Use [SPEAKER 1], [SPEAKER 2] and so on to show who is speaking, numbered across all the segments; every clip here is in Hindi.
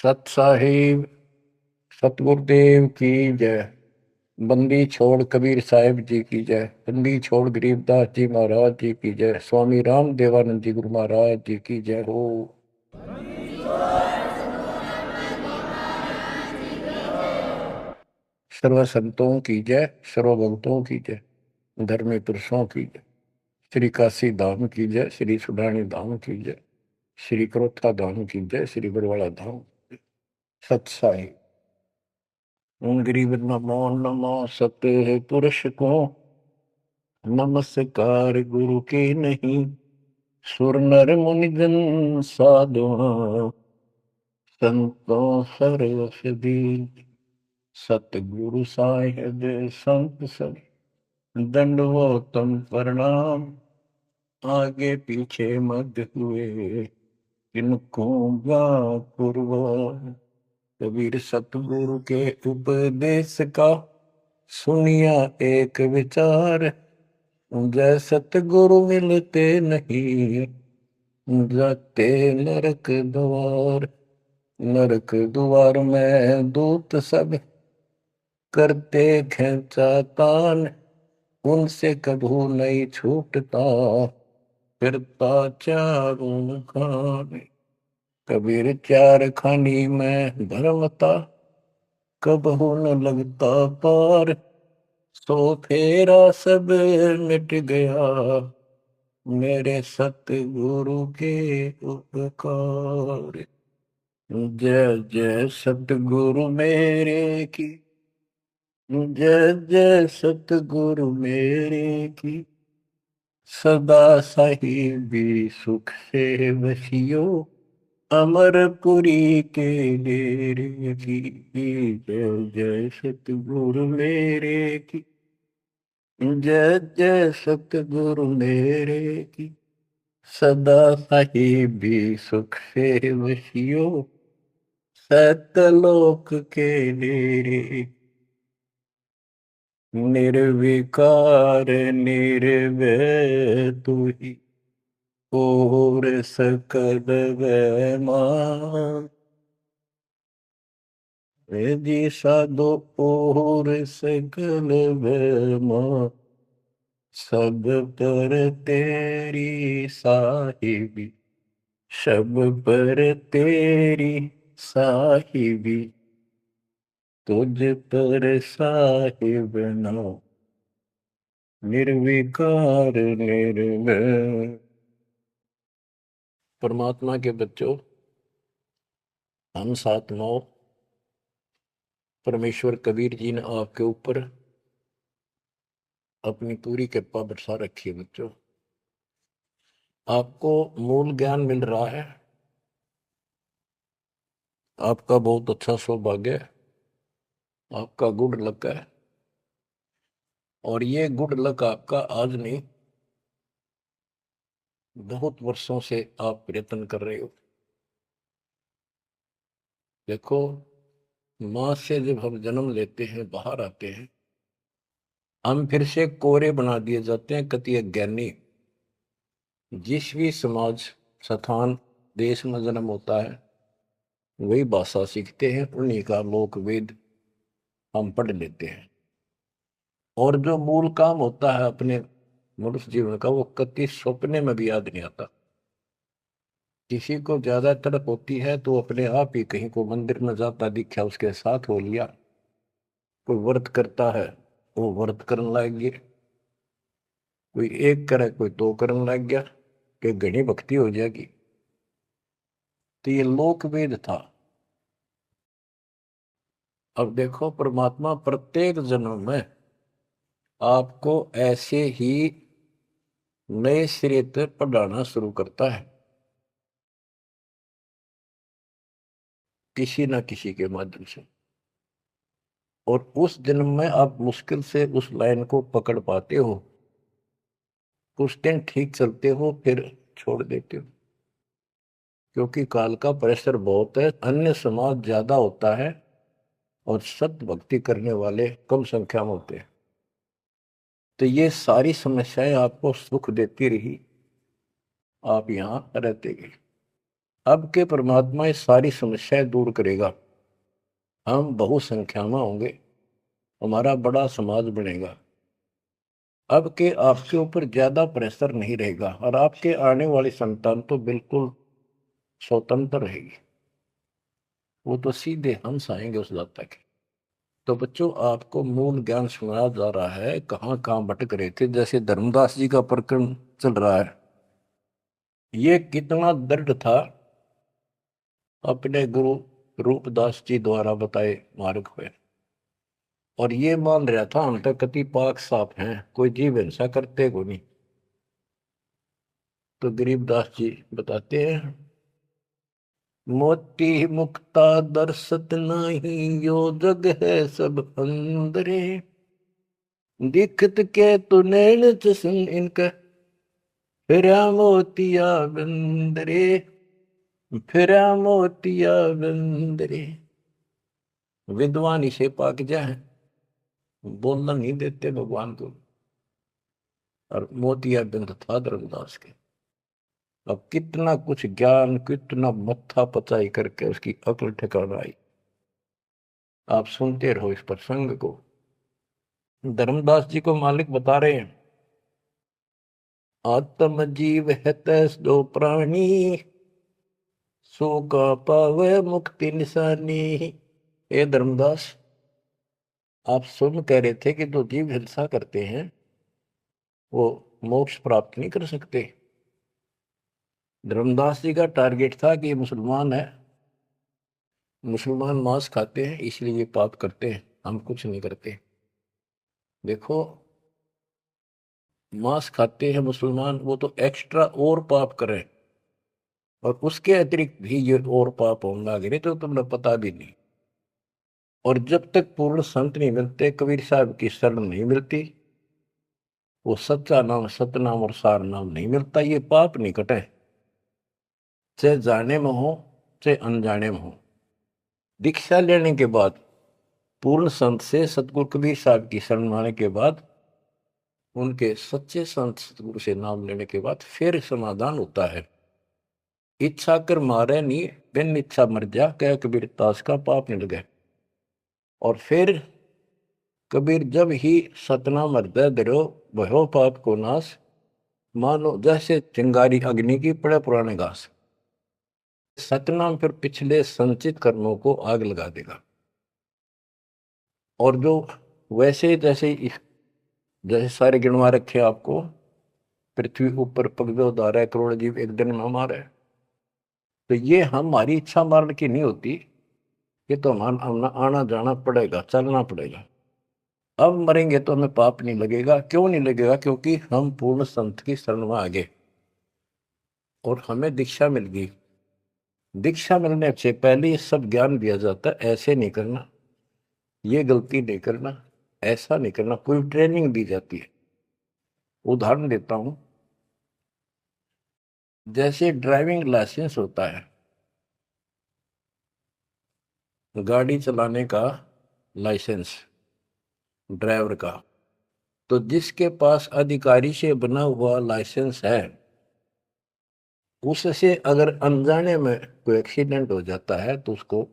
[SPEAKER 1] सत साहिब सतगुरुदेव की जय। बंदी छोड़ कबीर साहिब जी की जय। बंदी छोड़ गरीबदास जी महाराज जी की जय। स्वामी राम देवानंद जी गुरु महाराज जी की जय हो। सर्व संतों की जय, सर्व भक्तों की जय, धर्मी पुरुषों की जय। श्री काशी धाम की जय, श्री सुडानी धाम की जय, श्री क्रोथा धाम की जय, श्री बरवाड़ा धाम। सत साहिब गरीब नमो नमो सत पुरुष को नमस्कार गुरु के नहीं। सुर नर मुनि जन साधु संतों सर्वसदी। सतगुरु साहिब संत सब दंडवतम प्रणाम। आगे पीछे मध्य हुए इनको पूर्व। कबीर सतगुरु के उपदेश का सुनिया एक विचार। जय सतगुरु मिलते नहीं जाते नरक द्वार। नरक द्वार में दूत सब करते खेचा तान। उनसे कभू नहीं छूटता फिरता चारों खान। कबीर चार खानी में धर्मता कबहू न लगता पार। सो फेरा सब मिट गया मेरे सतगुरु के उपकार। जय जय सतगुरु मेरे की जय जय सतगुरु मेरे की। सदा साहिबी सुख से बसियो अमरपुरी के डेरे की। जय जय सतगुरु मेरे की जय जय सतगुरु मेरे की। सदा साहिबी सुख से बसियो सतलोक के डेरे। निर्विकार निर्भय तू ही और सकल वैमान। जी साधो और सकल वैमान। सब पर तेरी साहिबी सब पर तेरी साहिबी। तुझ पर साहिब नो निर्विकार निर्भय। परमात्मा के बच्चों, हम साथ नौ परमेश्वर कबीर जी ने आपके ऊपर अपनी पूरी कृपा बरसा रखी है। बच्चों, आपको मूल ज्ञान मिल रहा है। आपका बहुत अच्छा सौभाग्य है। आपका गुड लक है। और ये गुड लक आपका आज नहीं, बहुत वर्षों से आप प्रयत्न कर रहे हो। देखो, मां से जब हम जन्म लेते हैं, बाहर आते हैं, हम फिर से कोरे बना दिए जाते हैं। कति ज्ञानी जिस भी समाज स्थान देश में जन्म होता है वही भाषा सीखते हैं, उन्हीं का लोक वेद हम पढ़ लेते हैं। और जो मूल काम होता है अपने मनुष्य जीवन का, वो कति सपने में भी याद नहीं आता। किसी को ज्यादा तड़प होती है तो अपने आप ही कहीं को मंदिर में जाता दिखा, उसके साथ हो लिया। कोई व्रत करता है, वो व्रत करने लग गया। कोई एक करे, कोई दो करने लग गया कि घनी भक्ति हो जाएगी। तो ये लोक वेद था। अब देखो, परमात्मा प्रत्येक जन्म में आपको ऐसे ही नए सिरे से पढ़ाना शुरू करता है, किसी न किसी के माध्यम से। और उस जन्म में आप मुश्किल से उस लाइन को पकड़ पाते हो। कुछ दिन ठीक चलते हो, फिर छोड़ देते हो, क्योंकि काल का प्रेशर बहुत है। अन्य समाज ज्यादा होता है और सत्य भक्ति करने वाले कम संख्या में होते हैं। तो ये सारी समस्याएं आपको सुख देती रही, आप यहां रहते गए। अब के परमात्मा ये सारी समस्याएं दूर करेगा, हम बहुसंख्या में होंगे, हमारा बड़ा समाज बनेगा। अब के आपके ऊपर ज्यादा प्रेशर नहीं रहेगा और आपके आने वाली संतान तो बिल्कुल स्वतंत्र रहेगी, वो तो सीधे हंस आएंगे उस दाता के। तो बच्चों, आपको मूल ज्ञान सुनाया जा रहा है, कहाँ कहाँ भटक रहे थे। जैसे धर्मदास जी का प्रकरण चल रहा है, ये कितना दृढ़ था अपने गुरु रूपदास जी द्वारा बताए मार्ग पे, और ये मान रहा था हम तक कति पाक साफ हैं, कोई जीव हिंसा करते को नहीं। तो गरीबदास जी बताते हैं, मोती मुक्ता दर्शत नाही, यो जग है सब अंदरे, दिखत के तु नैन चसन इनका, फिरा मोतिया बंदरे, फिरा मोतिया बंदरे। विद्वान इसे पाक जाए, बोलना नहीं देते भगवान को, और मोतिया बिंद था धर्मदास के। अब कितना कुछ ज्ञान, कितना मत्था पचाई करके उसकी अकल ठिकाना आई। आप सुनते रहो इस प्रसंग को। धर्मदास जी को मालिक बता रहे हैं, आत्म जीव है तैस दो प्राणी, सो का पावे मुक्ति निशानी। ये धर्मदास, आप सुन कह रहे थे कि जो जीव हिंसा करते हैं वो मोक्ष प्राप्त नहीं कर सकते। धर्मदास जी का टारगेट था कि ये मुसलमान है, मुसलमान मांस खाते हैं इसलिए ये पाप करते हैं, हम कुछ नहीं करते। देखो, मांस खाते हैं मुसलमान, वो तो एक्स्ट्रा और पाप करें, और उसके अतिरिक्त भी ये और पाप होंगे आगे तो तुम्हें पता भी नहीं। और जब तक पूर्ण संत नहीं मिलते, कबीर साहब की शरण नहीं मिलती, वो सच्चा नाम, सतनाम और सार नाम नहीं मिलता, ये पाप नहीं कटे, चाहे जाने में हो चाहे अनजाने में हो। दीक्षा लेने के बाद, पूर्ण संत से सतगुरु कबीर साहब की शरण आने के बाद, उनके सच्चे संत सतगुरु से नाम लेने के बाद फिर समाधान होता है। इच्छा कर मारे नहीं, बिन इच्छा मर जा, कह कबीर दास का पाप नहीं लगे। और फिर कबीर जब ही सतनाम हृदय धरो, भयो पाप को नाश, मानो जैसे चिंगारी अग्नि की पड़े पुराने घास। सतनाम फिर पिछले संचित कर्मों को आग लगा देगा। और जो वैसे जैसे जैसे सारे गिनवा रखे आपको, पृथ्वी ऊपर पगदो धारा करोड़ जीव एक दिन में हमारे, तो ये हमारी इच्छा मारने की नहीं होती, ये तो हमारा आना जाना पड़ेगा, चलना पड़ेगा। अब मरेंगे तो हमें पाप नहीं लगेगा। क्यों नहीं लगेगा? क्योंकि हम पूर्ण संत की शरण में आ गए और हमें दीक्षा मिल गई। दीक्षा मिलने से पहले ये सब ज्ञान दिया जाता है, ऐसे नहीं करना, ये गलती नहीं करना, ऐसा नहीं करना, पूरी ट्रेनिंग दी जाती है। उदाहरण देता हूं, जैसे ड्राइविंग लाइसेंस होता है, गाड़ी चलाने का लाइसेंस ड्राइवर का, तो जिसके पास अधिकारी से बना हुआ लाइसेंस है, उससे अगर अनजाने में कोई एक्सीडेंट हो जाता है तो उसको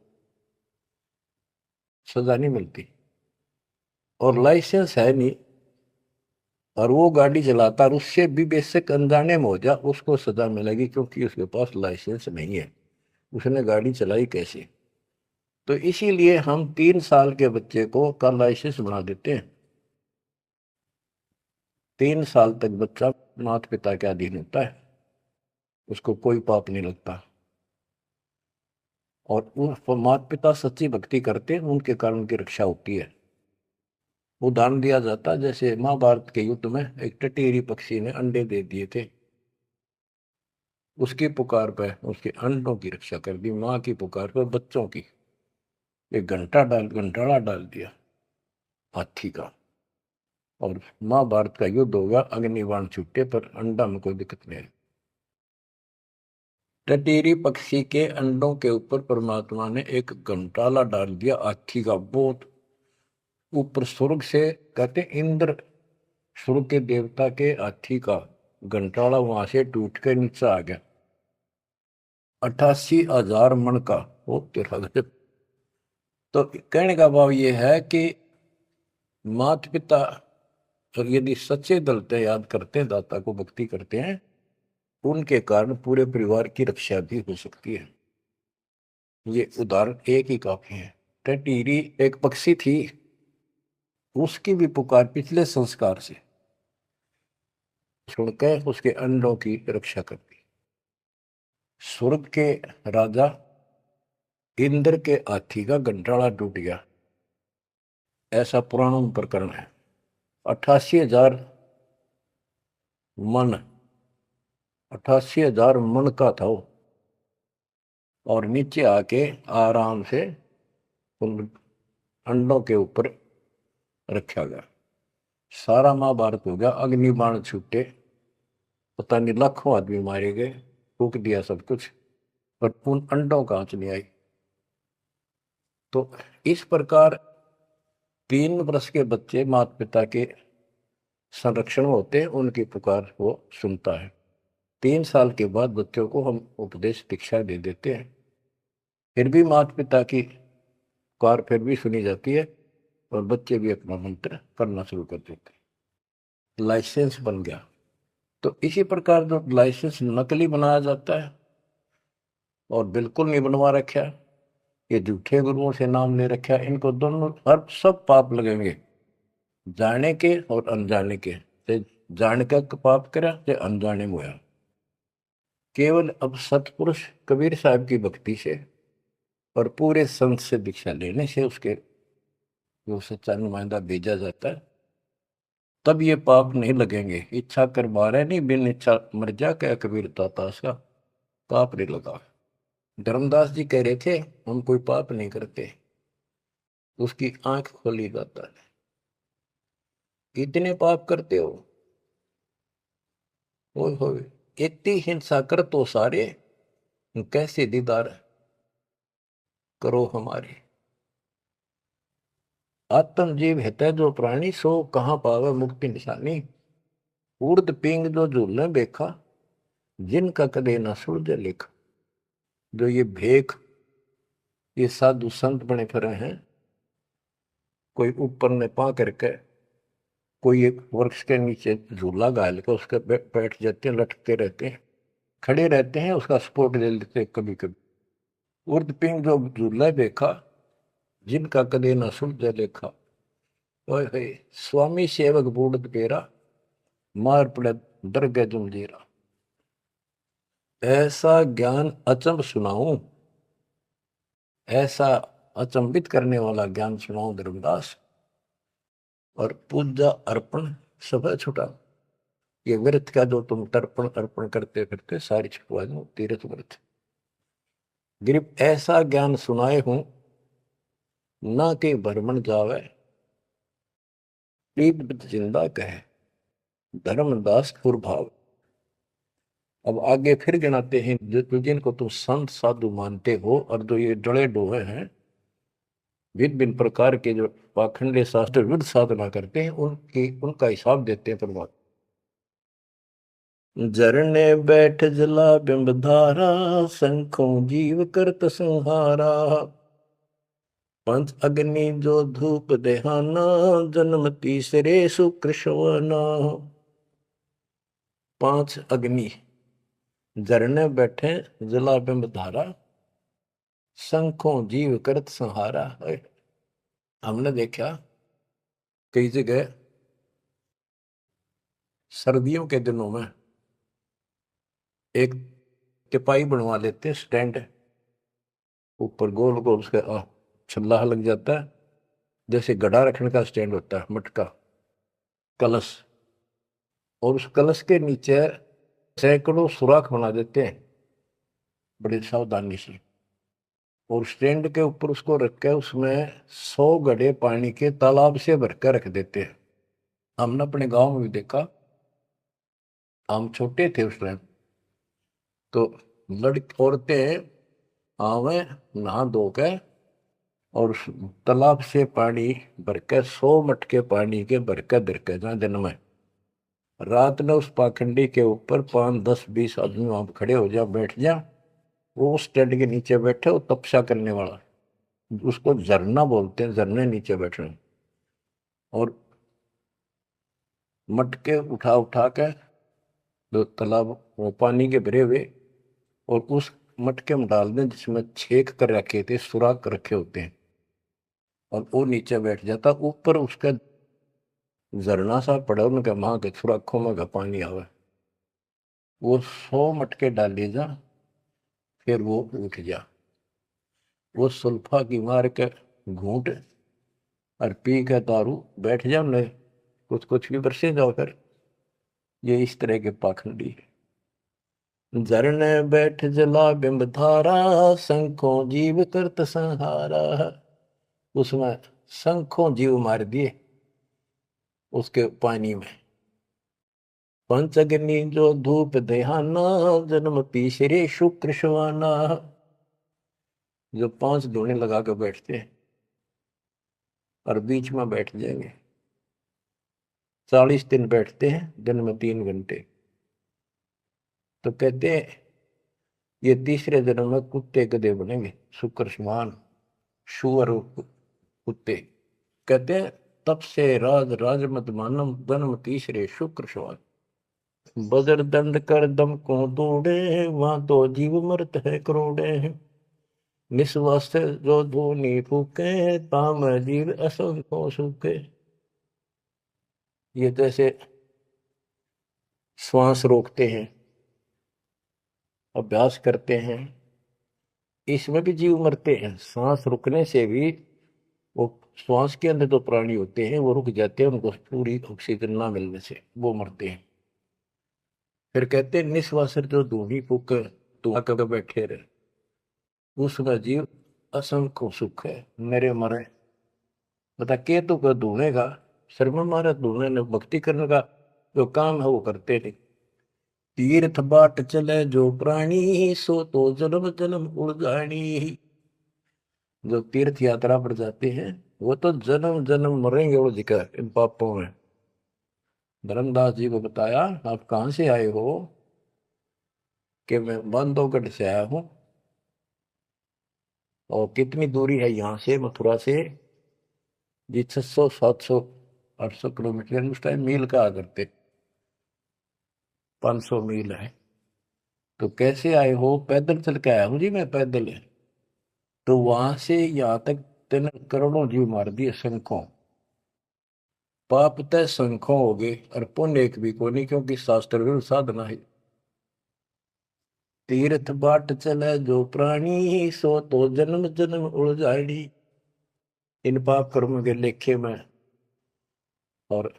[SPEAKER 1] सजा नहीं मिलती। और लाइसेंस है नहीं और वो गाड़ी चलाता और उससे भी बेशक अनजाने में हो जा, उसको सजा मिलेगी, क्योंकि उसके पास लाइसेंस नहीं है, उसने गाड़ी चलाई कैसे। तो इसीलिए हम 3 साल के बच्चे को का लाइसेंस बना देते हैं। 3 साल तक बच्चा माता पिता के अधीन होता है, उसको कोई पाप नहीं लगता। और उन माता पिता सच्ची भक्ति करते हैं, उनके कारण उनकी रक्षा होती है। उदाहरण दिया जाता, जैसे महाभारत के युद्ध में एक टटीरी पक्षी ने अंडे दे दिए थे, उसकी पुकार पर उसके अंडों की रक्षा कर दी, माँ की पुकार पर बच्चों की। एक घंटाड़ा डाल दिया हाथी का, और महाभारत का युद्ध होगा, अग्निबाण छूटे पर अंडा में कोई दिक्कत नहीं। टटीरी पक्षी के अंडों के ऊपर परमात्मा ने एक घंटाला डाल दिया हाथी का, बहुत ऊपर स्वर्ग से, कहते इंद्र स्वर्ग के देवता के हाथी का घंटाला वहां से टूट के नीचे आ गया। 88,000 मन का। वो तेरा गजब। तो कहने का भाव ये है कि माता पिता और यदि सच्चे दिल से याद करते हैं, दाता को भक्ति करते हैं, उनके कारण पूरे परिवार की रक्षा भी हो सकती है। ये उदाहरण एक ही काफी है। टटीरी एक पक्षी थी, उसकी भी पुकार पिछले संस्कार से सुनकर उसके अंडों की रक्षा करती। स्वर्ग के राजा इंद्र के हाथी का गंठाड़ा टूट गया, ऐसा पुराण प्रकरण है। 88,000 मन, 88,000 मन का था वो, और नीचे आके आराम से उन अंडों के ऊपर रखा गया। सारा महाभारत हो गया, अग्निबाण छूटे, पता नहीं लाखों आदमी मारे गए, फूक दिया सब कुछ, पर उन अंडों का आंच नहीं आई। तो इस प्रकार 3 वर्ष के बच्चे माता पिता के संरक्षण होते हैं, उनकी पुकार वो सुनता है। 3 साल के बाद बच्चों को हम उपदेश दीक्षा दे देते हैं, फिर भी माता पिता की पुकार फिर भी सुनी जाती है, और बच्चे भी अपना मंत्र करना शुरू कर देते हैं। लाइसेंस बन गया। तो इसी प्रकार जो लाइसेंस नकली बनाया जाता है और बिल्कुल नहीं बनवा रखा, ये झूठे गुरुओं से नाम ले रखा, इनको दोनों हर सब पाप लगेंगे, जाने के और अनजाने के। जान का पाप करा या अनजाने में हुआ। केवल अब सतपुरुष कबीर साहब की भक्ति से और पूरे संत से दीक्षा लेने से उसके जो सच्चा नुमाइंदा भेजा जाता है, तब ये पाप नहीं लगेंगे। इच्छा कर मारे नहीं, बिन इच्छा मर जा, क्या कबीर दातास का पाप नहीं लगा। धर्मदास जी कह रहे थे हम कोई पाप नहीं करते, उसकी आंख खोली दाता ने। इतने पाप करते हो, इतनी हिंसा कर तो सारे, कैसे दीदार करो हमारे। आत्म जीव है जो प्राणी, सो कहाँ पावे मुक्ति निशानी। उर्द पिंग जो झूलने देखा, जिनका कदे न सुलझे लेखा। जो ये भेख, ये साधु संत बने फिरे हैं, कोई ऊपर ने पा करके, कोई एक वृक्ष के नीचे झूला गाल के उसके बैठ जाते हैं, लटकते रहते हैं, खड़े रहते हैं, उसका सपोर्ट ले लेते हैं कभी कभी। उर्द पिंग जो झूला देखा, जिनका कदे न सुलझे लेखा। ओए स्वामी सेवक बूढ़ पेरा, मार पड़े दरगह जमजीरा। ऐसा ज्ञान अचंब सुनाऊं, ऐसा अचंबित करने वाला ज्ञान सुनाऊं धर्मदास, और पूजा अर्पण सब छुटा। ये व्रत का जो तुम तर्पण अर्पण करते फिरते, सारी छुटवा दो, तीर्थ व्रत। गिरिप ऐसा ज्ञान सुनाए हूं, ना के भ्रमण जावे, जिंदा कहे धर्मदास कुरभाव। अब आगे फिर गिनाते हैं जिनको तुम संत साधु मानते हो, और जो ये डले डोहे हैं, भिन्न भिन्न प्रकार के जो पाखंडी शास्त्र विरुद्ध साधना करते हैं, उनका हिसाब देते हैं परमात्मा। झरने बैठ जला बिंब धारा, शंखों जीव करत संहारा। पंच अग्नि जो धूप देहाना, जन्म तीसरे सुकृष्णवना। 5 अग्नि झरने बैठे जला बिंब धारा, शंखों जीव करत संहारा। हमने देखा कई जगह सर्दियों के दिनों में एक टिपाई बनवा लेते हैं, स्टैंड ऊपर गोल गोल उसका छल्ला लग जाता है, जैसे गड़ा रखने का स्टैंड होता है, मटका कलश, और उस कलश के नीचे सैकड़ों सुराख बना देते हैं बड़ी सावधानी से, और स्टैंड के ऊपर उसको रख के उसमें 100 घड़े पानी के तालाब से भर कर रख देते हैं। हमने अपने गांव में भी देखा, हम छोटे थे उस टाइम, तो लड़की औरतें आवे नहा धो के, और उस तालाब से पानी भर के 100 मटके पानी के भर के धर के जहाँ दिन में, रात में उस पाखंडी के ऊपर 5, 10, 20 आदमी वहां खड़े हो जा, बैठ जा, वो उस टेंट के नीचे बैठे, वो तपस्या करने वाला, उसको झरना बोलते हैं, झरने नीचे बैठे, और मटके उठा उठा के जो तालाब वो पानी के भरे हुए, और उस मटके में डाल दें जिसमें छेक कर रखे थे, सुराख कर रखे होते हैं, और वो नीचे बैठ जाता, ऊपर उसका झरना सा पड़ा, उनके माँ के सुराखों में का पानी आवे, वो 100 मटके डाली जा, फिर वो उठ जा, वो सुल्फा की मार के घूंट और पी के दारू बैठ जाओ, नहीं कुछ भी बरसे जाओ फिर। ये इस तरह के पाखंडी है। झरने बैठ जला बिंब धारा, शंखों जीव करत संहारा। उसमें शंखों जीव मार दिए उसके पानी में। पंचअग्नि जो धूप देहाना, जन्म तीसरे शुक्र शवाना। जो 5 धूने लगा कर बैठते हैं और बीच में बैठ जाएंगे, 40 दिन बैठते हैं, दिन में 3 घंटे। तो कहते हैं ये तीसरे जन्म में कुत्ते गधे बनेंगे, शुक्र समान, शुअर कुत्ते। कहते हैं तब से राज राज मत मानम, जन्म तीसरे शुक्र समान। बजर दंड कर दम को दौड़े, वहां तो जीव मरत है करोड़े। निस्वास जो धोनी फूके, ताम जीव असंख्यों सूखे। ये जैसे श्वास रोकते हैं, अभ्यास करते हैं, इसमें भी जीव मरते हैं। सांस रुकने से भी, वो श्वास के अंदर जो प्राणी होते हैं वो रुक जाते हैं, उनको पूरी ऑक्सीजन ना मिलने से वो मरते हैं। फिर कहते हैं निस्वास जो धूनी फूक, तू आकर बैठे रहे, उसका जीव असंख्य सुख है, मेरे मरे। बता के तो कर धूने का शर्मा मारा, धूने ने भक्ति करने का जो काम है वो करते नहीं। तीर्थ बाट चले जो प्राणी, सो तो जन्म जन्म उड़ जानी। जो तीर्थ यात्रा पर जाते हैं वो तो जन्म जन्म मरेंगे वो जिक्र इन पापों में। धर्मदास जी को बताया, आप कहां से आए हो? कि मैं बांधवगढ़ से आया हूं। और कितनी दूरी है यहाँ से, मथुरा से? जी 600 700 800 किलोमीटर, उस टाइम मील का करते, 500 मील है। तो कैसे आए हो? पैदल चल के आया हूँ जी मैं, पैदल है। तो वहां से यहाँ तक 3 करोड़ों जीव मार दिए, शंखों। पाप तय शंखों हो गए और पुण्य एक भी को नहीं, क्योंकि शास्त्र विरुद्ध साधना है। तीर्थ बाट चले जो प्राणी, सो तो जन्म जन्म उड़ जाड़ी। इन पाप कर्म के लेखे में और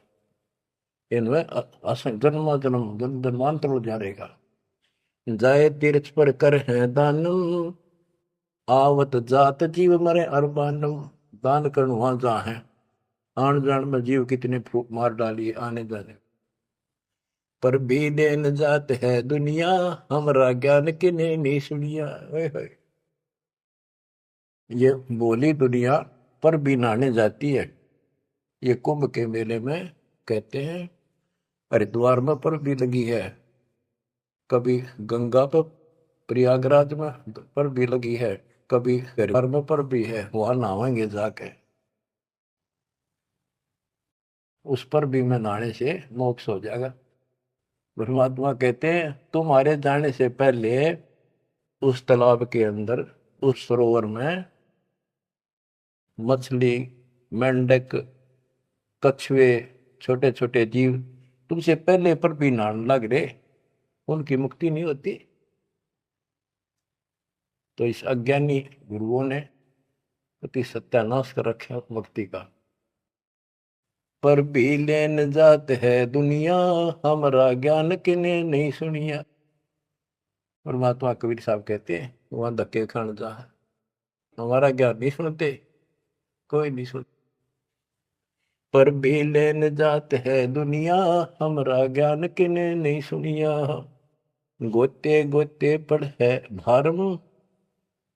[SPEAKER 1] इनमें जन्म जन्म जन्मांतर उड़ जाएगा। जाए तीर्थ पर कर है दानम, आवत जात जीव मरे अरबानम। दान करण वहां जहाँ है, आन जान में जीव कितने फूक मार डाली आने जाने। पर भी देन जात है दुनिया, हमरा ज्ञान किने नहीं सुनिया। ओए होए, ये बोली दुनिया पर भी नहाने जाती है। ये कुंभ के मेले में कहते हैं, हरिद्वार में पर भी लगी है, कभी गंगा पर प्रयागराज में पर भी लगी है, कभी हरिद्वार में पर भी है, वहां नहाएंगे जाके, उस पर भी में नहाने से मोक्ष हो जाएगा। परमात्मा कहते हैं तुम्हारे जाने से पहले उस तालाब के अंदर, उस सरोवर में मछली, मेंढक, कछुए, छोटे छोटे जीव तुमसे पहले पर भी नहाने लग रहे, उनकी मुक्ति नहीं होती। तो इस अज्ञानी गुरुओं ने अति सत्यानाश कर रखा भक्ति का। पर भी लेन जात है दुनिया, हमारा ज्ञान किने नहीं सुनिया। परमात्मा कबीर साहब कहते हैं वहां धक्के खान जा, हमारा ज्ञान नहीं सुनते, कोई नहीं सुन। पर भी लेन जात है दुनिया, हमारा ज्ञान किने नहीं सुनिया। गोते गोते पड़ है भारम,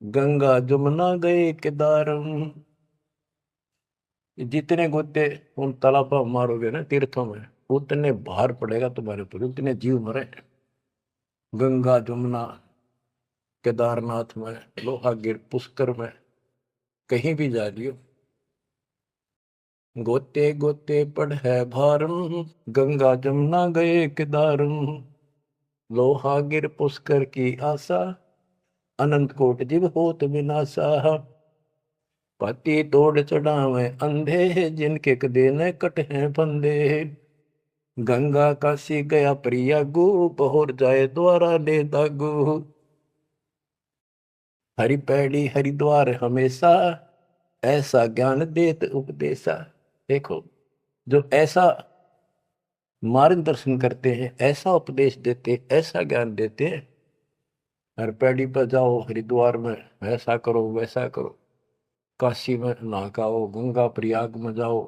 [SPEAKER 1] गंगा जमुना गए केदारम। जितने गोते उन तालाब मारोगे ना तीर्थों में, उतने भार पड़ेगा तुम्हारे ऊपर, उतने जीव मरे। गंगा जमुना केदारनाथ में, लोहागिर, पुष्कर में, कहीं भी जा लियो, गोते गोते पड़ है भारम, गंगा जमुना गए केदारम, लोहागिर पुष्कर की आशा, अनंत कोट जीव होत विनाशा, पाती तोड़ चढ़ावे अंधे, जिनके कदे न कट हैं फंदे, गंगा काशी गया प्रयागु, बहोर जाए द्वारा ले दागु, हरि पैड़ी हरिद्वार हमेशा, ऐसा ज्ञान देत उपदेशा। देखो, जो ऐसा मार्गदर्शन करते हैं, ऐसा उपदेश देते, ऐसा ज्ञान देते हैं, हर पैड़ी पर जाओ, हरिद्वार में ऐसा करो वैसा करो, काशी में नहाओ, गंगा प्रयाग में जाओ,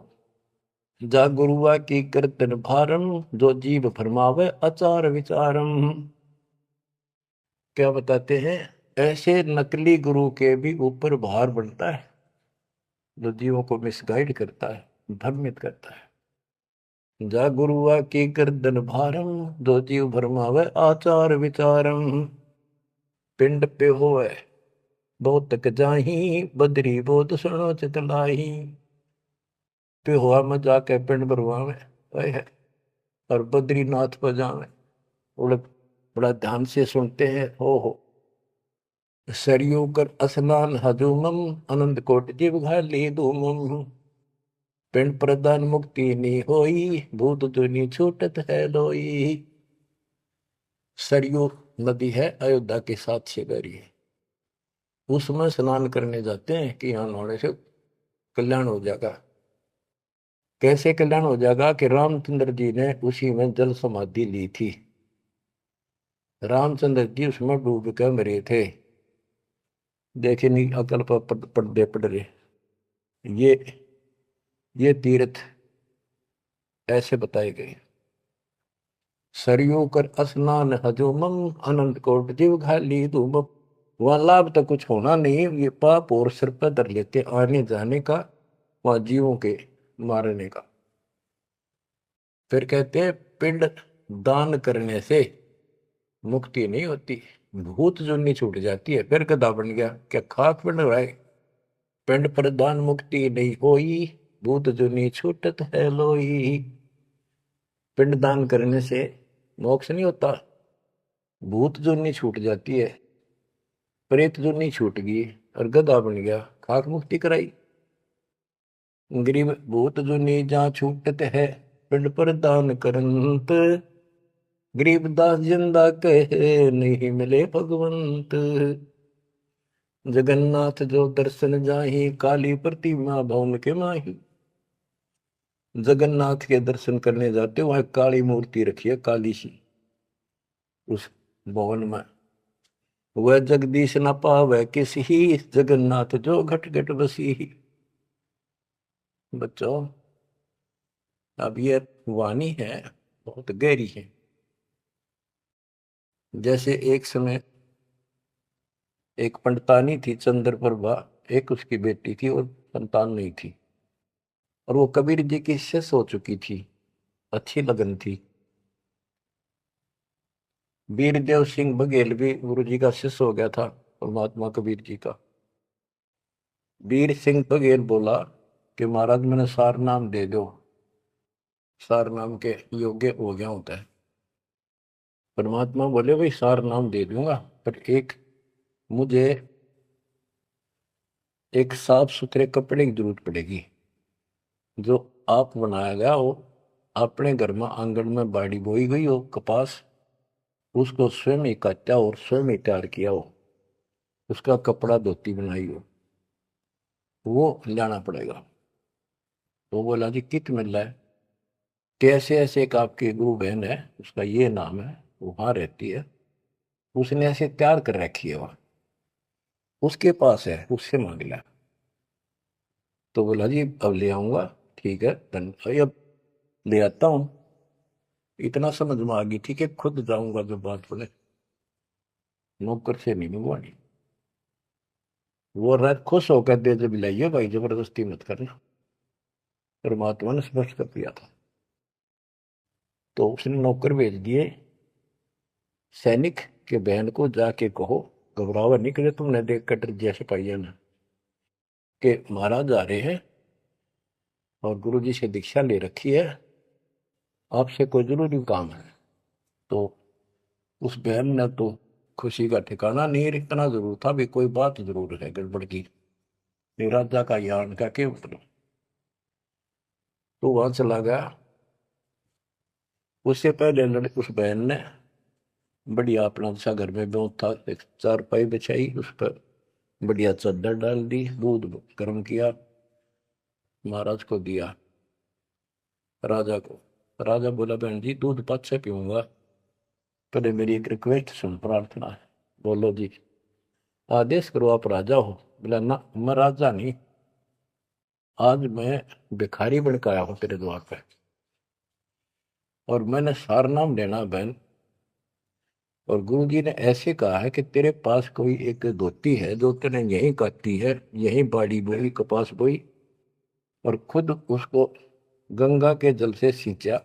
[SPEAKER 1] जा गुरुआ की कीर्तन भारम, जो जीव फरमावे आचार विचारम। क्या बताते हैं, ऐसे नकली गुरु के भी ऊपर भार बनता है, जो जीवों को मिसगाइड करता है, भ्रमित करता है। जा गुरुआ की गर्दन भारम, जो जीव भरमावे आचार विचारम, पिंड पे होए बहुत तक जाही, बदरी बहुत सुनो चितलाई, पे हुआ में जाके पिंड भरवावे है, और बद्रीनाथ पर जावे, बड़ा बड़ा ध्यान से सुनते हैं। हो सरयू कर स्नान हजूमम, अनंत कोट जीव घाली धूमम, पिंड प्रदान मुक्ति नी होई, भूत दुनी छूटत है लोई। सरयू नदी है अयोध्या के साथ शेगरी है, उसमें स्नान करने जाते हैं कि यहाँ नहाने से कल्याण हो जाएगा। कैसे कल्याण हो जाएगा कि रामचंद्र जी ने उसी में जल समाधि ली थी, रामचंद्र जी उसमें डूब कर मरे थे। देखे नहीं अकल पर पर्दे पड़ रहे, ये तीर्थ ऐसे बताए गए। सरयू कर स्नान हजूमम, अनंत कोट जीव घाली धूमम। वहां लाभ तो कुछ होना नहीं, ये पाप और सिर पर धर लेते आने जाने का, वहां जीवों के मारने का। फिर कहते हैं पिंड दान करने से मुक्ति नहीं होती, भूत जुनी छूट जाती है। फिर गधा बन गया, क्या खाक पिंड रहा है, पिंड पर दान मुक्ति नहीं होई, भूत जुनी छूटत है लोई। पिंड दान करने से मोक्ष नहीं होता, भूत जुनी छूट जाती है, प्रेत जुनी छूट गई, और गधा बन गया, खाक मुक्ति कराई। गरीब भूत जुनी जहाँ छूटत है, पिंड पर दान करंत, गरीबदास जिंदा कहे नहीं मिले भगवंत। जगन्नाथ जो दर्शन जाही, काली प्रतिमा भवन के माही। जगन्नाथ के दर्शन करने जाते, वहां काली मूर्ति रखी है, काली सी, उस भवन में। वह जगदीश न पावे किसी, जगन्नाथ जो घट घट बसी। बच्चों, अब ये वाणी है, बहुत गहरी है। जैसे एक समय एक पंडितानी थी चंद्रप्रभा, एक उसकी बेटी थी और संतान नहीं थी, और वो कबीर जी की शिष्य हो चुकी थी, अच्छी लगन थी। वीरदेव सिंह बघेल भी गुरु जी का शिष्य हो गया था, और महात्मा कबीर जी का। वीर सिंह बघेल बोला कि महाराज मैंने सार नाम दे दो, सार नाम के योग्य हो गया होता है। परमात्मा बोले भाई सार नाम दे दूंगा, पर मुझे एक साफ सुथरे कपड़े की जरूरत पड़ेगी, जो आप बनाया गया हो, अपने घर में आंगन में बाड़ी बोई गई हो कपास, उसको स्वयं ही काटा और स्वयं ही तैयार किया हो, उसका कपड़ा धोती बनाई हो, वो लाना पड़ेगा। तो बोला जी कित मिल रहा है, कैसे ऐसे एक आपकी गुरु बहन है, उसका ये नाम है, वहां रहती है, उसने ऐसे तैयार कर रखी है, वहां उसके पास है, उससे मांग लिया। तो बोला जी अब ले आऊंगा, ठीक है अब ले आता हूं। इतना समझ में आ गई, ठीक है खुद जाऊंगा, जो बात बोले, नौकर से नहीं मंगवानी। वो रात खुश होकर दे जब लाइए भाई, जबरदस्ती मत करना, परमात्मा ने स्पष्ट कर दिया था। तो उसने नौकर भेज दिए, सैनिक के बहन को जाके कहो घबरावा निकले तुमने देख कर जैसे पाइया ना कि महाराज आ रहे हैं और गुरु जी से दीक्षा ले रखी है, आपसे कोई जरूरी काम है। तो उस बहन ने तो खुशी का ठिकाना नहीं, इतना जरूर था भी कोई बात जरूर है गड़बड़ की, राजा का यान का के मतलब। तो वहां चला गया। उससे पहले उस बहन ने बढ़िया अपना सा घर में बहुत था, एक चारपाई बिछाई, उस पर बढ़िया चादर डाल दी, दूध गर्म किया, महाराज को दिया, राजा को। राजा बोला बहन जी दूध पाँच से पीऊंगा, पहले मेरी एक रिक्वेस्ट सुन, प्रार्थना है। बोलो जी। आदेश करो, आप राजा हो। बोला ना मैं राजा नहीं, आज मैं भिखारी बन के आया हूं तेरे द्वार पे, और मैंने सार नाम लेना बहन। और गुरु जी ने ऐसे कहा है कि तेरे पास कोई एक धोती है जो तेने यहीं काटी है, यहीं बाड़ी बोई, कपास बोई, और खुद उसको गंगा के जल से सींचा,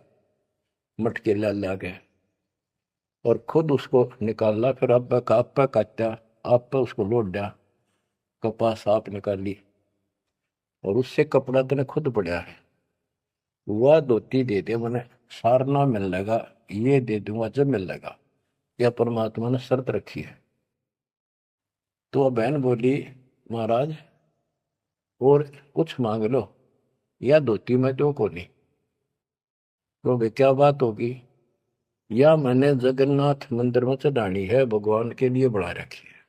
[SPEAKER 1] मटके ला ला के, और खुद उसको निकाला, फिर आप पे काटा, आप पे उसको लौट दिया, कपास आप निकाली, और उससे कपड़ा तेने खुद पड़ा है, वह धोती दे दे, मैंने सारना मिल लेगा, ये दे दूंगा जब मिल लेगा। यह परमात्मा ने शर्त रखी है। तो वह बहन बोली महाराज और कुछ मांग लो, या धोती में तो को नहीं। तो वे क्या बात होगी, या मैंने जगन्नाथ मंदिर में चढ़ानी है, भगवान के लिए बना रखी है,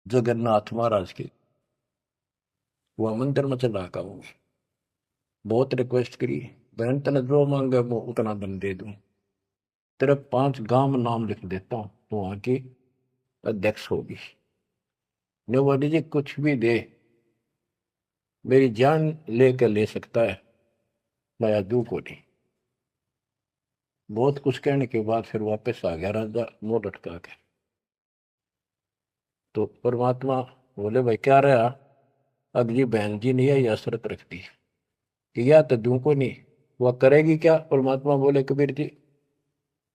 [SPEAKER 1] जगन्नाथ महाराज की, वह मंदिर में चढ़ा का हूँ। बहुत रिक्वेस्ट करी, बहन तेने जो मांगे वो उतना धन दे दूं, तेरे 5 गांव नाम लिख देता हूँ, तो वहां की अध्यक्ष होगी। ने बोली जी कुछ भी दे, मेरी जान लेकर ले सकता है, मैं दू को नहीं। बहुत कुछ कहने के बाद फिर वापस आ गया राजा मुंह लटका के। तो परमात्मा बोले भाई क्या रहा, अगली बहन जी ने यह शर्त रख दी कि या तो दू को नहीं, वह करेगी क्या। परमात्मा बोले कबीर जी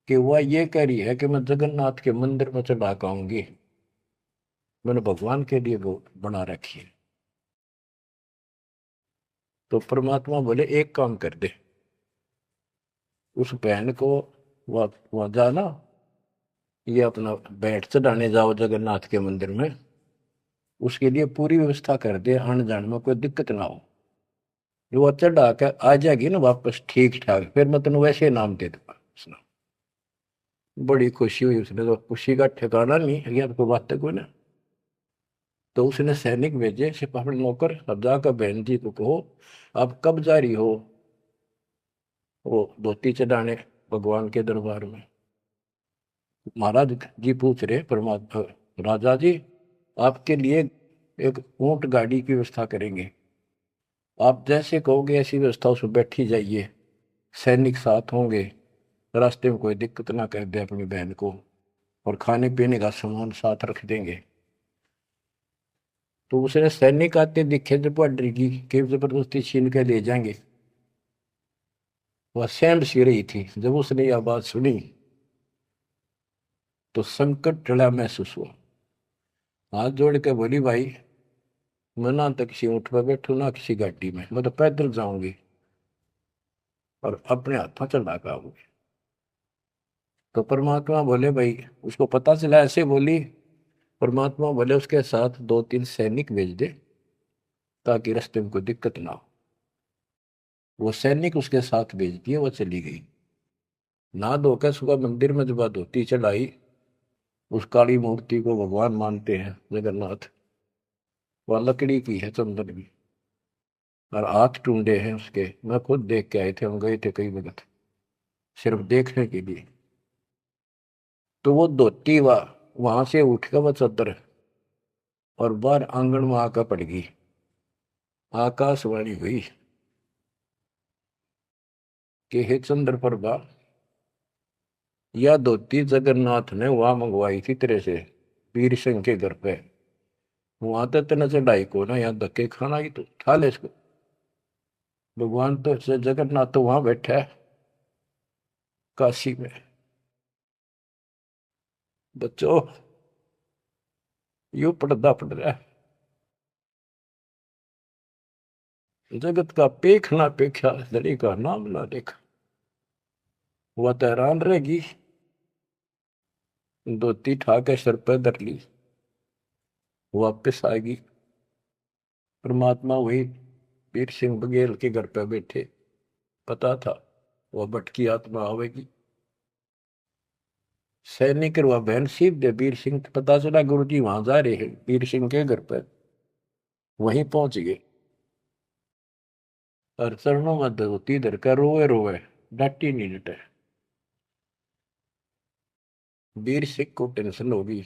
[SPEAKER 1] कि वह ये कह रही है कि मैं जगन्नाथ के मंदिर में चढ़ा के आऊंगी, मैंने भगवान के लिए वो बना रखी है। तो परमात्मा बोले एक काम कर दे, उस बहन को वहां जाना, ये अपना बैठ चढ़ाने जाओ जगन्नाथ के मंदिर में, उसके लिए पूरी व्यवस्था कर दे, आने जाने में कोई दिक्कत ना हो। जो वो चढ़ा के आ जाएगी ना वापस ठीक ठाक, फिर मैं तेन वैसे नाम दे दूंगा। उसने बड़ी खुशी हुई, उसने तो खुशी का ठिकाना नहीं है, आपको बात तक को ना। तो उसने सैनिक भेजे सिपाही नौकर, अब जाकर बहन जी को कहो आप कब जा रही हो वो धोती चढ़ाने भगवान के दरबार में। महाराज जी पूछ रहे परमात्मा, राजा जी आपके लिए एक ऊंट गाड़ी की व्यवस्था करेंगे, आप जैसे कहोगे ऐसी व्यवस्था उसमें बैठी जाइए, सैनिक साथ होंगे, रास्ते में कोई दिक्कत ना कर दे अपनी बहन को, और खाने पीने का सामान साथ रख देंगे। तो उसने सैनिक आते दिखे जब डर की कि जबरदस्ती छीन के ले जाएंगे, वह सहम सी रही थी। जब उसने यह बात सुनी तो संकट टला महसूस हुआ, हाथ जोड़ के बोली भाई मैं ना तो किसी ऊँट पर बैठू ना किसी गाड़ी में, मैं तो पैदल जाऊंगी और अपने हाथों चला के आऊंगी। तो परमात्मा बोले भाई, उसको पता चला ऐसे बोली, परमात्मा बोले उसके साथ 2-3 सैनिक भेज दे ताकि रास्ते में कोई दिक्कत ना हो। वो सैनिक उसके साथ भेज दिए, वो चली गई। ना धोकर सुबह मंदिर में जब धोती चढ़ाई, उस काली मूर्ति को भगवान मानते हैं जगन्नाथ, वह लकड़ी की है, चंदन की, और हाथ टूंडे हैं उसके। मैं खुद देख के आए थे, हम गए थे कई वक्त सिर्फ देखने के लिए। तो वो धोती वहां से उठ कर वह चद्दर और बाहर आंगन में आकर पड़ गई। आकाशवाणी हुई कि हे चंद्र प्रभा, यह धोती जगन्नाथ ने वहां मंगवाई थी तेरे से, वीर सिंह के घर पे। वहां तो तेना चढ़ाई को ना, यहाँ धक्के खाना ही, तो उठा ले इसको। भगवान तो जगन्नाथ तो वहां बैठा है काशी में। बच्चों यो पर्दा पड़ रहा है। जगत का पेख ना पेख्या, धड़ी का नाम ना देखा। वह तो हैरान रहेगी, धोती ठाके सर पर धर ली, वापिस आएगी। परमात्मा वही वीर सिंह बघेल के घर पे बैठे, पता था वह भटकी आत्मा आवेगी। सैनिक वह बहन सीख दे वीर सिंह, पता चला गुरु जी वहां जा रहे हैं वीर सिंह के घर पर। वहीं पहुंच गए और चरणों में धोती धरकर रोए रोए, डांटी नहीं डटे। वीर सिंह को टेंशन होगी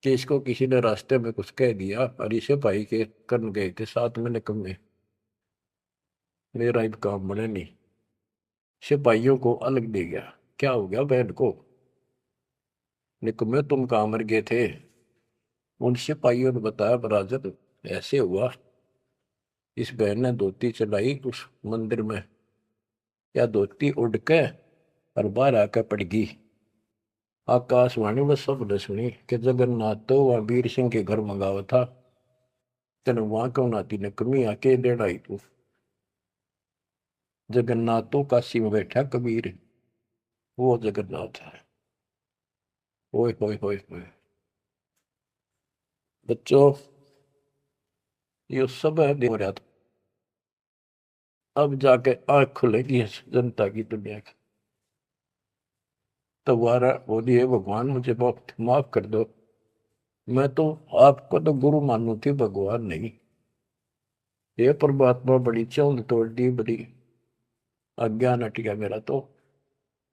[SPEAKER 1] कि इसको किसी ने रास्ते में कुछ कह दिया, और इसे भाई के कर्म गए थे साथ में निकम्मे, मेरा अब काम बने नहीं। सिपाहियों को अलग दे गया, क्या हो गया बहन को, निकम्मे तुम कहाँ मर गए थे। उन सिपाहियों ने बताया बराजत ऐसे हुआ, इस बहन ने धोती चलाई उस मंदिर में, या धोती उड़ के और बाहर आकर पड़ गई। आकाशवाणी में सब सुनी कि जगन्नाथ तो वह वीर सिंह के घर मंगावा था, तेन वहां क्यों नाती ने कमी आके देना ही तू। जगन्नाथ तो काशी में बैठा कबीर, वो जगन्नाथ है। ओए होए होए होए बच्चों, ये सब है हो रहा था। अब जाके आंख खुलेगी जनता की, दुनिया की। तुम्हारा बोलिए भगवान मुझे बहुत माफ कर दो, मैं तो आपको तो गुरु मानू थी, भगवान नहीं। ये परमात्मा बड़ी चौंध तोड़ दी, बड़ी अज्ञान हट गया मेरा, तो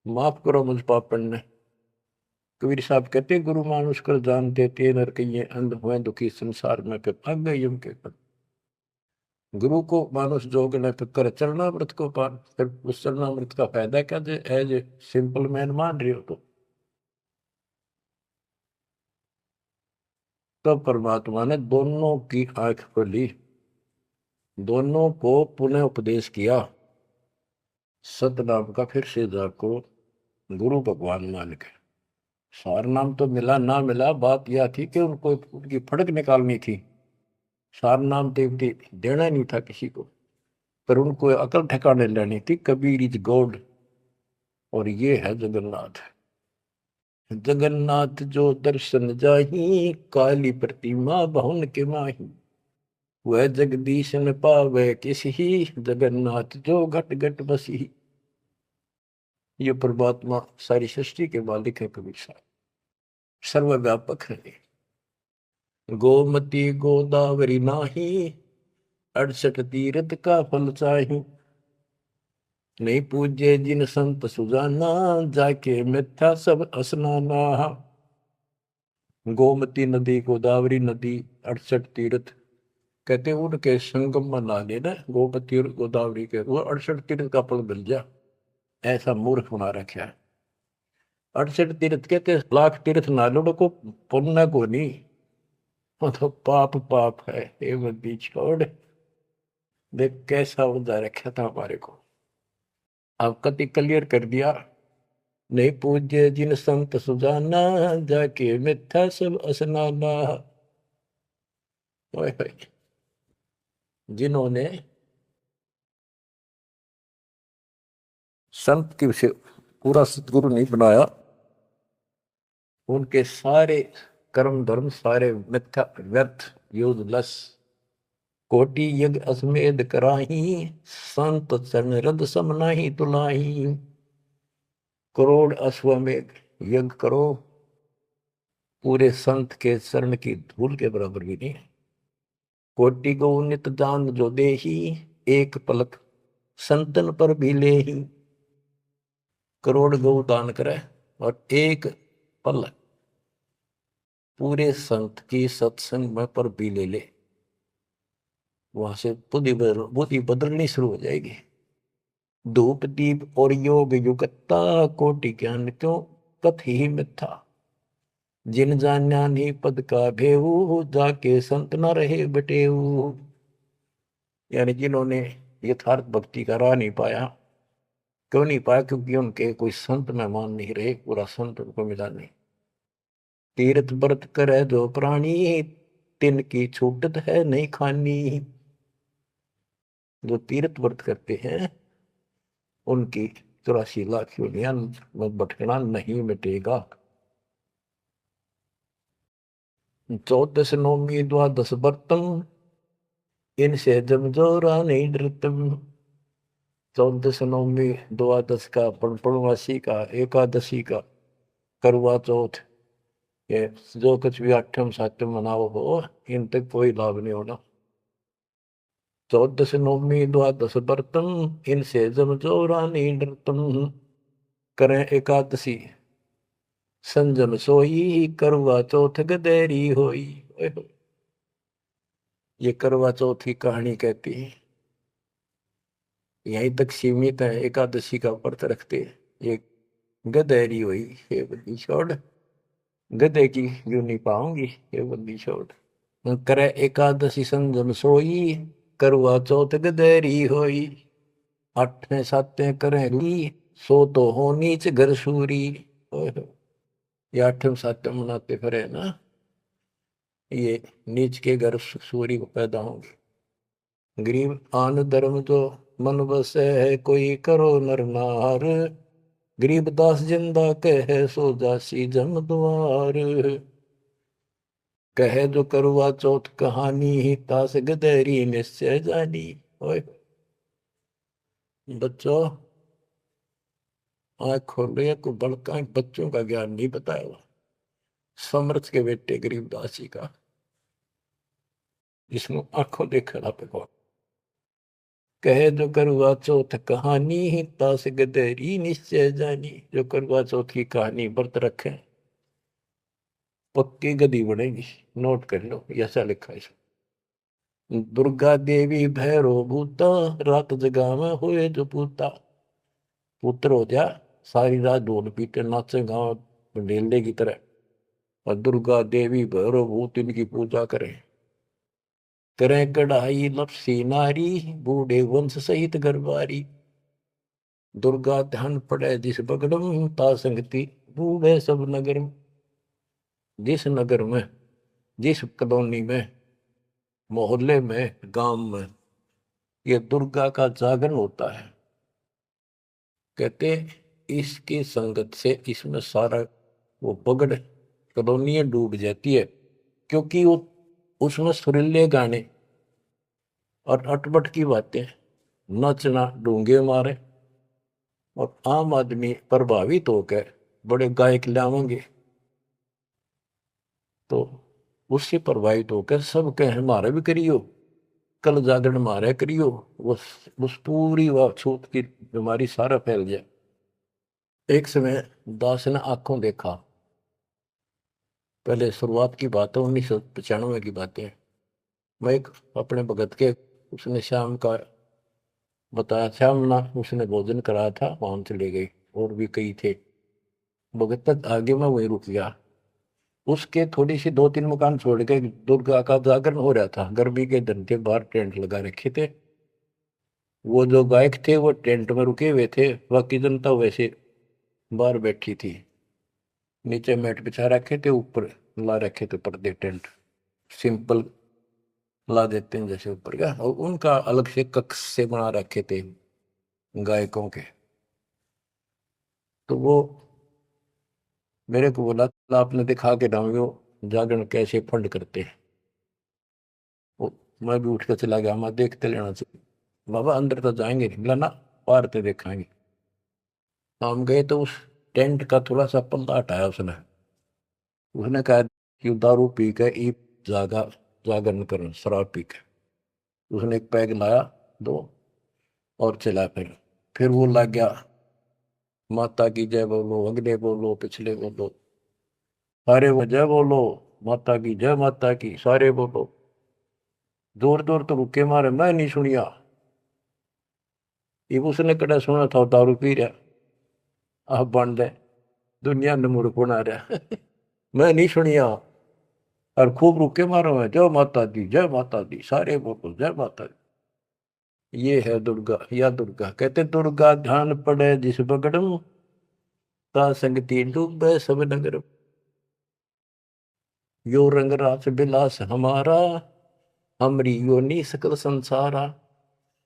[SPEAKER 1] माफ करो मुझ पापन ने। कबीर साहब कहते गुरु मानुष कर जान देते नर कहिए अंध हुए दुखी संसार में पे भाग गए यम के पद। गुरु को मानुष जोग ने कर चरणामृत को पान, फिर उस चरणामृत का फायदा क्या जे एज ए सिंपल मैन मान रहे हो तो। तब परमात्मा ने दोनों की आंख खोली, दोनों को पुनः उपदेश किया, सतनाम का फिर से जाको गुरु भगवान मान के। सार नाम तो मिला ना मिला, बात यह थी कि उनको उनकी फड़क निकालनी थी। सार नाम देवती देना नहीं था किसी को, पर उनको अकल ठिकाने लेनी थी। कबीर इज गॉड, और ये है जगन्नाथ। जगन्नाथ जो दर्शन जाही, काली प्रतिमा बहुन के माही। वह जगदीश न पावे किसी, जगन्नाथ जो घट घट बसी। ये परमात्मा सारी सृष्टि के मालिक है, कबीर साहब सर्वव्यापक है। गोमती गोदावरी नाही, 68 तीर्थ का फल चाही। नहीं पूजे जिन संत सुजाना, जाके मिथ्या सब स्नाना। गोमती नदी, गोदावरी नदी, 68 तीर्थ, कहते हैं उनके संगम में नहा लेना, गोमती और गोदावरी के, वो 68 तीर्थ का फल मिल जा। ऐसा मूर्ख बना रखा है। 68 तीर्थ कहते लाख तीर्थ नालों को पुण्य को नहीं, वो तो पाप पाप है। ये बंदी छोड़, देख कैसा उदा रखा था हमारे को। अब कति क्लियर कर दिया। नहीं पूज्य जिन संत सुजाना, जाके मिथ्या सब स्नाना। ओए होए, जिन्होंने संत की से पूरा सतगुरु नहीं बनाया, उनके सारे कर्म धर्म सारे मिथ्या व्यर्थ यूजलेस। कोटि यज्ञ अश्वमेध कराही, संत चरण रद सम नाही तुलाही। करोड़ अश्वमेध यज्ञ करो, पूरे संत के चरण की धूल के बराबर भी नहीं। कोटि गौ नित दान जो देही, एक पलक संतन पर भी ले ही। करोड़ गौ दान करे और एक पलक पूरे संत की सत्संग में पर भी ले ले, वहां से बुद्धि बदलनी शुरू हो जाएगी। धूप दीप और योग युगता, कोटि ज्ञान क्यों कथ ही मिथ्या। जिन जान्या नहीं पद का भेऊ, जाके संत न रहे बटेऊ। यानी जिन्होंने यथार्थ भक्ति का राह नहीं पाया, क्यों नहीं पाया, क्योंकि उनके कोई संत मेहमान नहीं रहे, पूरा संत उनको मिला नहीं। तीर्थ व्रत करे जो प्राणी, तिनकी छूटत है नहीं खानी। जो तीर्थ व्रत करते हैं उनकी 84 लाख योनियां में भटकना नहीं मिटेगा। 14 नौमी द्वादश व्रतम, इनसे जमजोरा नहीं डरतम। 14 नौमी द्वादश का, पूर्णमासी का, एकादशी का, करवा चौथ, ये जो कुछ भी आठम सातम मनाओ हो, इन तक कोई लाभ नहीं होना। 14 नौमी द्वादश व्रतम, इनसे जमजोरा नहीं डरतम। करें एकादशी संजम सोई, करवा चौथ गदेरी होई। ओए होए। ये करवा चौथ की कहानी कहती है, यहीं तक सीमित है। एकादशी का व्रत रखते ये गदेरी हुई, ये बंदी छोड़, गधे की जो नहीं पाऊंगी, ये बंदी छोड़। करे एकादशी संजम सोई, करवा चौथ गदेरी होई। आठे साते करें ली, सो तो हो नीच घर सूरी। ओए होए। ये आठम सातम मनाते फिरे ना, ये नीच के घर सूरी को पैदा होंगे। गरीब आन धर्म तो मन बसे है, कोई करो नर नार। गरीब दास जिंदा कहे, सो जासी जम द्वार। कहे जो करवा चौथ कहानी, तास गदेरी निश्चय जानी। ओए बच्चों, आँख खोलो, को बड़का बच्चों का ज्ञान नहीं बताया हुआ। समर्थ के बेटे गरीबदास जी का, जिसमें आंखों देखा पे कौन। कहे जो करवा चौथ कहानी, तास गदेरी निश्चय जानी। जो करवा चौथ की कहानी व्रत रखे, पक्की गदी बनेगी। नोट कर लो, ऐसा लिखा है। दुर्गा देवी भैरो भूता, रात जगा में हुए जो पूता। पुत्र हो जा, सारी रात ढोल पीटे नाचे गाँव ढेले की तरह, और दुर्गा देवी भैरो भूत इनकी पूजा करें। करें कढ़ाई लपसी नारी, बूढ़े वंश सहित गरबारी। दुर्गा ध्यान पड़े जिस बगड़म, ता संगति बूढ़े सब नगर में। जिस नगर में, जिस कॉलोनी में, मोहल्ले में, गांव में ये दुर्गा का जागरण होता है, कहते इसकी संगत से इसमें सारा वो पगड़ कॉलोनी डूब जाती है। क्योंकि वो उसमें सुरीले गाने और अटपट की बातें, नचना, डूंगे मारे, और आम आदमी प्रभावित होकर बड़े गायक लावेंगे, तो उससे प्रभावित होकर सब कहे हमारे भी करियो, कल जागरण मारे करियो। उस पूरी वह छूत की बीमारी सारा फैल जाए। एक समय दास ने आंखों देखा, पहले शुरुआत की बात है, 1995 की बातें हैं। मैं एक अपने भगत के, उसने शाम का बताया, शाम ना उसने भोजन कराया था, वहां चले गई, और भी कई थे। भगत तक आगे मैं वहीं रुक गया। उसके थोड़ी सी 2-3 मकान छोड़ के दुर्गा का जागरण हो रहा था। गर्मी के दिन थे, बाहर टेंट लगा रखे थे। वो जो गायक थे वो टेंट में रुके हुए थे, बाकी जनता वैसे बाहर बैठी थी। नीचे मैट बिछा रखे थे, ऊपर ला रखे थे पर्दे, टेंट सिंपल ला देते हैं जैसे ऊपर का, और उनका अलग से कक्ष से बना रखे थे गायकों के। तो वो मेरे को बोला, आपने दिखा के डालो जागरण कैसे फंड करते हैं। वो मैं भी उठ कर चला गया, मैं देखते लेना चाहिए। बाबा अंदर तो जाएंगे नहीं, बोला ना, बाहर तो देखेंगे। हम गए तो उस टेंट का थोड़ा सा पल्ला हटाया उसने। उसने कहा कि दारू पी के ई जागा जागरण कर, शराब पी के। उसने एक पैग लाया, दो, और चला। फिर वो लग गया, माता की जय बोलो, अगले बोलो, पिछले बोलो, सारे वो जय बोलो, माता की जय, माता की, सारे बोलो। दूर दूर तो रुके मारे, मैं नहीं सुनिया। ये उसने कड़ा सुना था, दारू पी रहा, आप बन दे, दुनिया ने मुड़ बना रहा। मैं नहीं सुनिया, और खूब रुके मारो है, जय माता दी, जय माता दी, सारे बोलो जय माता दी। ये है दुर्गा, या दुर्गा कहते, दुर्गा ध्यान पड़े जिस बगड़म, ता संगति डूबे सब नगर। यो रंग रास बिलास हमारा, हमरी योनि सकल संसारा।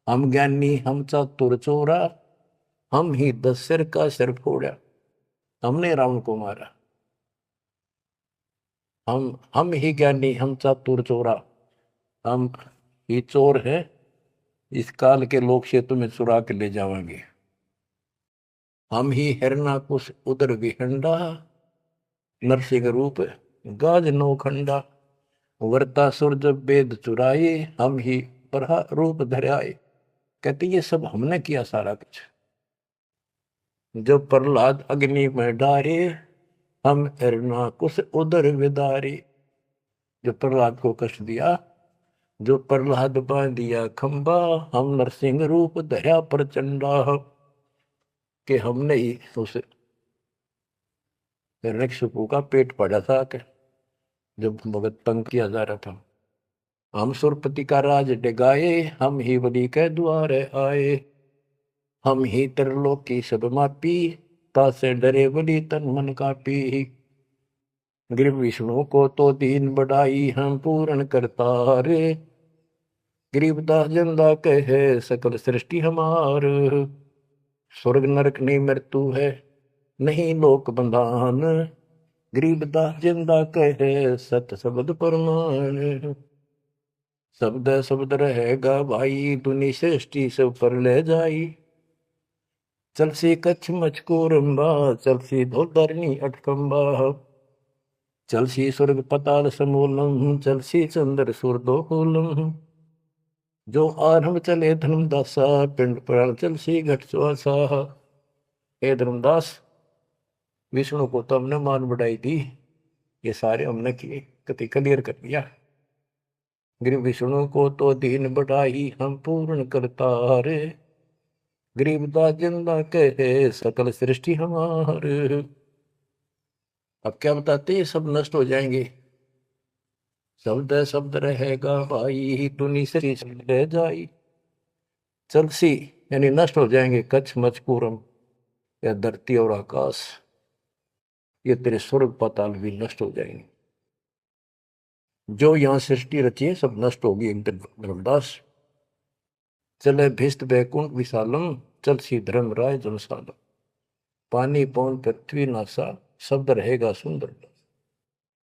[SPEAKER 1] हम ज्ञानी हम चातुर चोरा, हम ही 10 सिर का सिर फोड़ा। हमने रावण को मारा। हम ही ज्ञानी हम चातुर चोरा, हम ही चोर है, इस काल के लोग से तुम्हें चुरा के ले जाएंगे। हम ही हिरणाकुश उदर विहंडा, नरसिंह रूप गाज नौखंडा। वर्ता सुर जब वेद चुराए, हम ही बरहा रूप धराए। कहते ये सब हमने किया सारा कुछ। जब प्रहलाद अग्नि में डारे, हम हिरणाकुश उदर विदारे। जो प्रहलाद को कष्ट दिया, जो प्रहलाद बांध दिया खंबा, हम नरसिंह रूप धरा प्रचंडा। कि हमने ही उस हिरण्यकशिपु का पेट फाड़ा था कि जब भगत तंग किया जा रहा था। हम सुरपति का राज डिगाए, हम ही बलि के द्वारे आए। हम ही त्रिलोक की सब मापी, तासे डरे बलि तन मन कापी। गिर विष्णु को तो दीन बढ़ाई, हम पूर्ण करता रे। गरीबदास जिंदा कहे सकल सृष्टि हमार। स्वर्ग नरक नहीं मृत्यु है, नहीं लोक बंधान। गरीबदास जिंदा कहे सत शब्द परमान। शब्द शब्द रहेगा भाई, दुनि सृष्टि सब पर ले जाई। चलसी कच्छ मचको रंबा, चलसी धोधरनी अटकंबा। चलसी स्वर्ग पताल समूलम, चलसी चंद्र सूर्दोकूलम। जो आरंभ चले धर्मदासा, पिंड पुराण चलसी घट सुहासा। हे धर्मदास, विष्णु को तो हमने मान बढ़ाई थी, ये सारे हमने किए, कति क्लियर कर दिया। गिर विष्णु को तो दीन बढ़ाई, हम पूर्ण करता रे। गरीबदास जिंदा कहे सकल सृष्टि हमारे। अब क्या बताते हैं, सब नष्ट हो जाएंगे। शब्द शब्द रहेगा भाई, दुनि से रह जाई। चलसी यानी नष्ट हो जाएंगे, कच्छ मचकूरम या धरती और आकाश, ये तेरे स्वर्ग पाताल भी नष्ट हो जाएंगे। जो यहां सृष्टि रची है सब नष्ट होगी एक दिन। धर्मदास चले भिस्त बैकुंठ विशालम, चल सी धर्म राय जनसालम। पानी पौन पृथ्वी नासा, शब्द रहेगा सुंदर।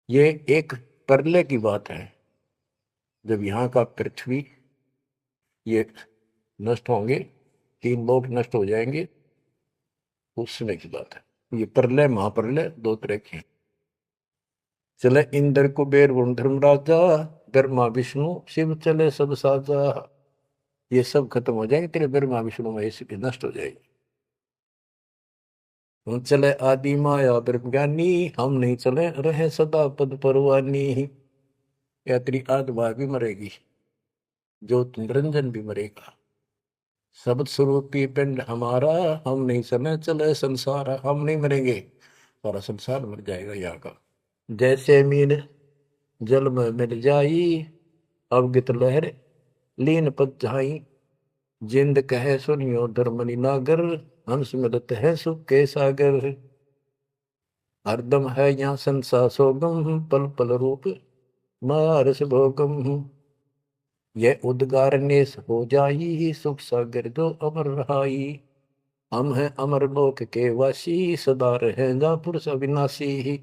[SPEAKER 1] ये एक प्रलय की बात है, जब यहाँ का पृथ्वी ये नष्ट होंगे, 3 लोग नष्ट हो जाएंगे, उस समय की बात है। ये प्रलय महाप्रलय 2 तरह के। चले इंद्र कुबेर वरुण धर्मराजा, ब्रह्मा विष्णु शिव चले सब साजा। ये सब खत्म हो जाएंगे, तेरे ब्रह्मा विष्णु महेश भी नष्ट हो जाएंगे। हम चले आदि माया ब्रह्म ज्ञानी, हम नहीं चले रहे सदा पद परवानी। या तेरी आत्मा भी मरेगी, जो निरंजन भी मरेगा। शब्द स्वरूपी पिंड हमारा, हम नहीं चले चले संसार। हम नहीं मरेंगे, सारा संसार मर जाएगा यहाँ का। जैसे मीन जल में मिल जाई, अवगित लहर लीन पद जाई। जिंद कहे सुनियो धर्मनि नागर, हंस मिलत है सुख के सागर। हरदम है यहाँ संसा सोगम, पल पल रूप माया रस भोगम। यह उद्गार नेस हो जाई, सुख सागर जो अमर रहाई। हम हैं अमर लोक के वासी, सदा रहेगा पुरुष अविनाशी।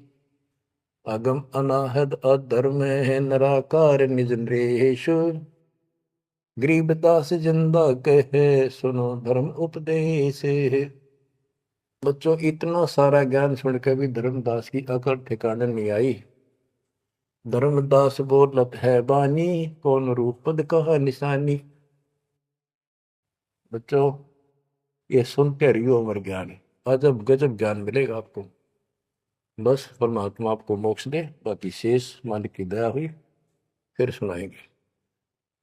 [SPEAKER 1] अगम अनाहद अधर्म है निराकार निज नरेश। गरीबदास जिंदा कहे सुनो धर्म उपदेश। बच्चों इतना सारा ज्ञान सुन के भी धर्मदास की अकल ठिकाने नहीं आई। धर्मदास बोलत है बानी, कौन रूप पद कहा निशानी। बच्चों ये सुनते रहियो अमर ज्ञान, अजब गजब ज्ञान मिलेगा आपको। बस परमात्मा आपको मोक्ष दे, बाकी शेष मालिक की दया हुई फिर सुनाएंगे।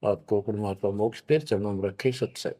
[SPEAKER 1] आपको परमात्मा मोक्ष दे, चरणों में रखे सत्संग।